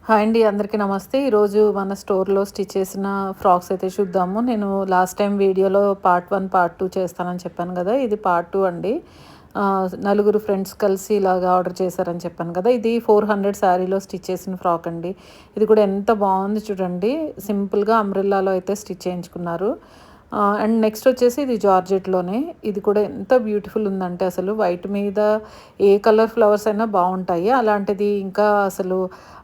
Hi అండి, అందరికీ నమస్తే. ఈరోజు మన స్టోర్‌లో స్టిచ్ చేసిన ఫ్రాక్స్ అయితే చూద్దాము. నేను లాస్ట్ టైం వీడియోలో పార్ట్ 1, పార్ట్ 2 చేస్తానని చెప్పాను గదా! ఇది పార్ట్ 2 అండి. నలుగురు ఫ్రెండ్స్ కలిసి ఇలాగా ఆర్డర్ చేశారని చెప్పాను కదా! ఇది 400 శారీలో స్టిచ్ చేసిన ఫ్రాక్ అండి. ఇది కూడా ఎంత బావుంది చూడండి. సింపుల్‌గా అంబ్రెల్లాలో అయితే స్టిచ్ చేయించుకున్నారు. అండ్ నెక్స్ట్ వచ్చేసి ఇది జార్జెట్‌లోనే. ఇది కూడా ఎంత బ్యూటిఫుల్ ఉందంటే అసలు వైట్ మీద ఏ కలర్ ఫ్లవర్స్ అయినా బావుంటాయి. అలాంటిది ఇంకా అసలు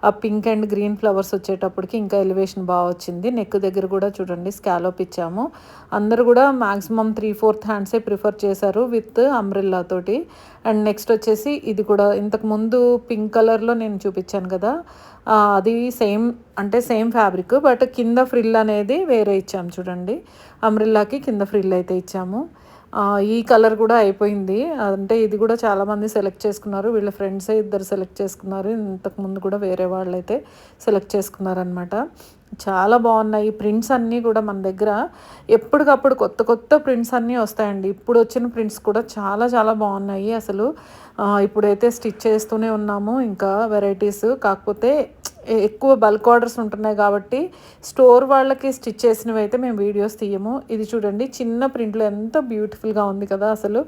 ఆ పింక్ అండ్ గ్రీన్ ఫ్లవర్స్ వచ్చేటప్పటికి ఇంకా ఎలివేషన్ వచ్చింది. నెక్ దగ్గర కూడా చూడండి స్కాలోప్ ఇచ్చాము. అందరూ కూడా మాక్సిమం 3/4 హ్యాండ్సే ప్రిఫర్ చేశారు విత్ అంబ్రెల్లా తోటి. అండ్ నెక్స్ట్ వచ్చేసి ఇది కూడా ఇంతకుముందు పింక్ కలర్‌లో నేను చూపించాను కదా! అది సేమ్ ఫ్యాబ్రిక్, బట్ కింద ఫ్రిల్ అనేది వేరే ఇచ్చాము చూడండి. అంబ్రెల్లాకి కింద ఫ్రిల్ అయితే ఇచ్చాము. ఈ కలర్ కూడా అయిపోయింది. అంటే ఇది కూడా చాలామంది సెలెక్ట్ చేసుకున్నారు. వీళ్ళ ఫ్రెండ్సే ఇద్దరు సెలెక్ట్ చేసుకున్నారు. ఇంతకుముందు కూడా వేరే వాళ్ళైతే సెలెక్ట్ చేసుకున్నారనమాట. చాలా బాగున్నాయి. ప్రింట్స్ అన్నీ కూడా మన దగ్గర ఎప్పటికప్పుడు కొత్త కొత్త ప్రింట్స్ అన్నీ వస్తాయండి. ఇప్పుడు వచ్చిన ప్రింట్స్ కూడా చాలా చాలా బాగున్నాయి అసలు. ఇప్పుడైతే స్టిచ్ చేస్తూనే ఉన్నాము ఇంకా వెరైటీస్. కాకపోతే ఎక్కువ బల్క్ ఆర్డర్స్ ఉంటున్నాయి కాబట్టి స్టోర్ వాళ్ళకి స్టిచ్ చేసినవి అయితే మేము వీడియోస్ తీయము. ఇది చూడండి చిన్న ప్రింట్లో ఎంత బ్యూటిఫుల్గా ఉంది కదా! అసలు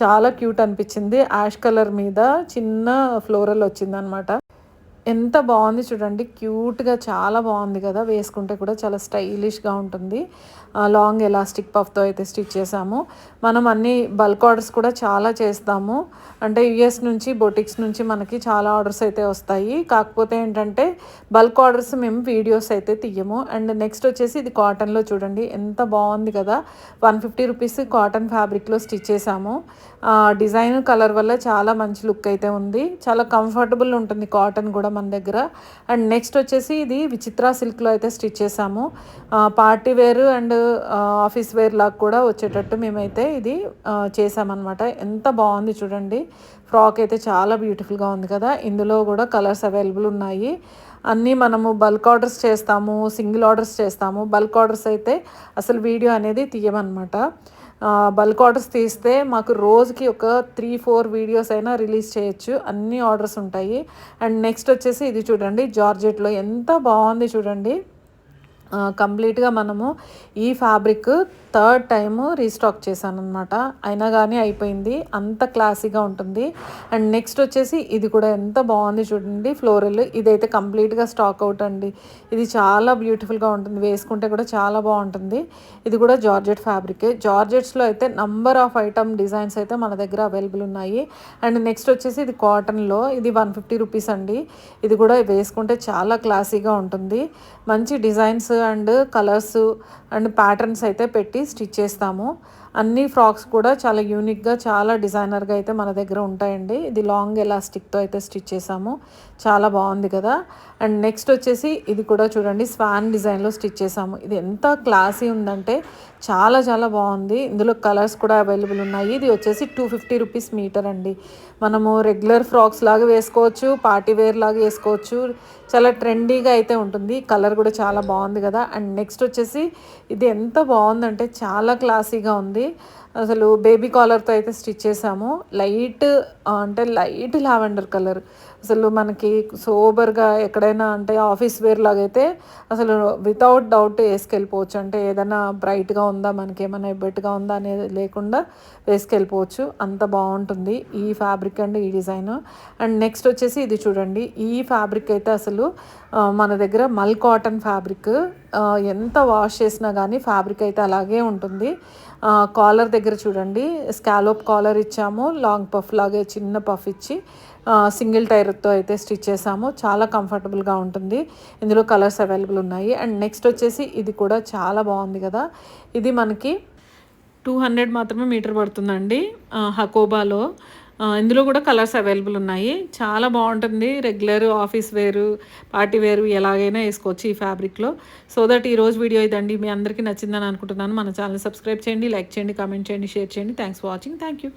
చాలా క్యూట్ అనిపించింది. యాష్ కలర్ మీద చిన్న ఫ్లోరల్ వచ్చిందనమాట. ఎంత బాగుంది చూడండి. క్యూట్‌గా చాలా బాగుంది కదా! వేసుకుంటే కూడా చాలా స్టైలిష్‌గా ఉంటుంది. లాంగ్ ఎలాస్టిక్ పఫ్‌తో అయితే స్టిచ్ చేసాము. మనం అన్ని బల్క్ ఆర్డర్స్ కూడా చాలా చేస్తాము. అంటే యూఎస్ నుంచి బొటిక్స్ నుంచి మనకి చాలా ఆర్డర్స్ అయితే వస్తాయి. కాకపోతే ఏంటంటే బల్క్ ఆర్డర్స్ మేము వీడియోస్ అయితే తీయము. అండ్ నెక్స్ట్ వచ్చేసి ఇది కాటన్లో చూడండి ఎంత బాగుంది కదా! 150 రూపీస్ కాటన్ ఫ్యాబ్రిక్‌లో స్టిచ్ చేసాము. డిజైన్ కలర్ వల్ల చాలా మంచి లుక్ అయితే ఉంది. చాలా కంఫర్టబుల్ ఉంటుంది కాటన్ కూడా మన దగ్గర. అండ్ నెక్స్ట్ వచ్చేసి ఇది విచిత్ర సిల్క్లో అయితే స్టిచ్ చేసాము. Party wear and office wear లాగా కూడా వచ్చేటట్టు మేమైతే ఇది చేసామన్నమాట. ఎంత బాగుంది చూడండి. ఫ్రాక్ అయితే చాలా బ్యూటిఫుల్గా ఉంది కదా! ఇందులో కూడా కలర్స్ అవైలబుల్ ఉన్నాయి. అన్నీ మనము బల్క్ ఆర్డర్స్ చేస్తాము, సింగిల్ ఆర్డర్స్ చేస్తాము. బల్క్ ఆర్డర్స్ అయితే అసలు వీడియో అనేది తీయమన్నమాట. బల్క్ ఆర్డర్స్ తీస్తే మాకు రోజుకి ఒక 3-4 వీడియోస్ అయినా రిలీజ్ చేయొచ్చు. అన్ని ఆర్డర్స్ ఉంటాయి. అండ్ నెక్స్ట్ వచ్చేసి ఇది చూడండి జార్జెట్లో ఎంత బాగుంది చూడండి. కంప్లీట్గా మనము ఈ ఫ్యాబ్రిక్ థర్డ్ టైము రీస్టాక్ చేశానమాట. అయినా కానీ అయిపోయింది. అంత క్లాసీగా ఉంటుంది. అండ్ నెక్స్ట్ వచ్చేసి ఇది కూడా ఎంత బాగుంది చూడండి ఫ్లోరల్. ఇదైతే కంప్లీట్గా స్టాక్ అవుట్ అండి. ఇది చాలా బ్యూటిఫుల్గా ఉంటుంది. వేసుకుంటే కూడా చాలా బాగుంటుంది. ఇది కూడా జార్జెట్ ఫ్యాబ్రికే. జార్జెట్స్లో అయితే నంబర్ ఆఫ్ ఐటమ్ డిజైన్స్ అయితే మన దగ్గర అవైలబుల్ ఉన్నాయి. అండ్ నెక్స్ట్ వచ్చేసి ఇది కాటన్లో. ఇది 150 రూపీస్ అండి. ఇది కూడా వేసుకుంటే చాలా క్లాసీగా ఉంటుంది. మంచి designs and colours and patterns అయితే పెట్టి స్టిచ్ చేస్తాము. అన్ని ఫ్రాక్స్ కూడా చాలా యూనిక్గా చాలా డిజైనర్గా అయితే మన దగ్గర ఉంటాయండి. ఇది లాంగ్ ఎలాస్టిక్తో అయితే స్టిచ్ చేసాము. చాలా బాగుంది కదా! అండ్ నెక్స్ట్ వచ్చేసి ఇది కూడా చూడండి స్వాన్ డిజైన్లో స్టిచ్ చేసాము. ఇది ఎంత క్లాసీ ఉందంటే చాలా చాలా బాగుంది. ఇందులో కలర్స్ కూడా అవైలబుల్ ఉన్నాయి. ఇది వచ్చేసి 250 రూపీస్ మీటర్ అండి. మనము రెగ్యులర్ ఫ్రాక్స్ లాగా వేసుకోవచ్చు, పార్టీ వేర్ లాగా వేసుకోవచ్చు. చాలా ట్రెండీగా అయితే ఉంటుంది. కలర్ కూడా చాలా బాగుంది కదా! అండ్ నెక్స్ట్ వచ్చేసి ఇది ఎంత బాగుందంటే చాలా క్లాసీగా ఉంది. అసలు బేబీ కాలర్తో అయితే స్టిచ్ చేసాము. Light lavender colour. అసలు మనకి సోబర్గా ఎక్కడైనా అంటే ఆఫీస్ వేర్ లాగైతే అసలు వితౌట్ డౌట్ వేసుకెళ్ళిపోవచ్చు. అంటే ఏదైనా బ్రైట్గా ఉందా, మనకి ఏమైనా ఎబ్బెట్టుగా ఉందా అనేది లేకుండా వేసుకెళ్ళిపోవచ్చు. అంత బాగుంటుంది ఈ ఫ్యాబ్రిక్ అండ్ ఈ డిజైన్. అండ్ నెక్స్ట్ వచ్చేసి ఇది చూడండి. ఈ ఫ్యాబ్రిక్ అయితే అసలు మన దగ్గర మల్ కాటన్ ఫ్యాబ్రిక్. ఎంత వాష్ చేసినా కానీ ఫ్యాబ్రిక్ అయితే అలాగే ఉంటుంది. కాలర్ దగ్గర చూడండి స్కాలోప్ కాలర్ ఇచ్చాము. లాంగ్ పఫ్ లాగే చిన్న పఫ్ ఇచ్చి సింగిల్ టైర్తో అయితే స్టిచ్ చేసాము. చాలా కంఫర్టబుల్గా ఉంటుంది. ఇందులో కలర్స్ అవైలబుల్ ఉన్నాయి. అండ్ నెక్స్ట్ వచ్చేసి ఇది కూడా చాలా బాగుంది కదా! ఇది మనకి 200 మాత్రమే మీటర్ పడుతుందండి హకోబాలో. ఇందులో కూడా కలర్స్ అవైలబుల్ ఉన్నాయి. చాలా బాగుంటుంది. రెగ్యులర్ ఆఫీస్ వేరు, పార్టీ వేరు ఎలాగైనా వేసుకోవచ్చు ఈ ఫ్యాబ్రిక్లో. సో దట్ ఈరోజు వీడియో ఇదండి. మీ అందరికీ నచ్చిందని అనుకుంటున్నాను. మన ఛానల్ సబ్స్క్రైబ్ చేయండి, లైక్ చేయండి, కామెంట్ చేయండి, షేర్ చేయండి. Thanks for watching. Thank you.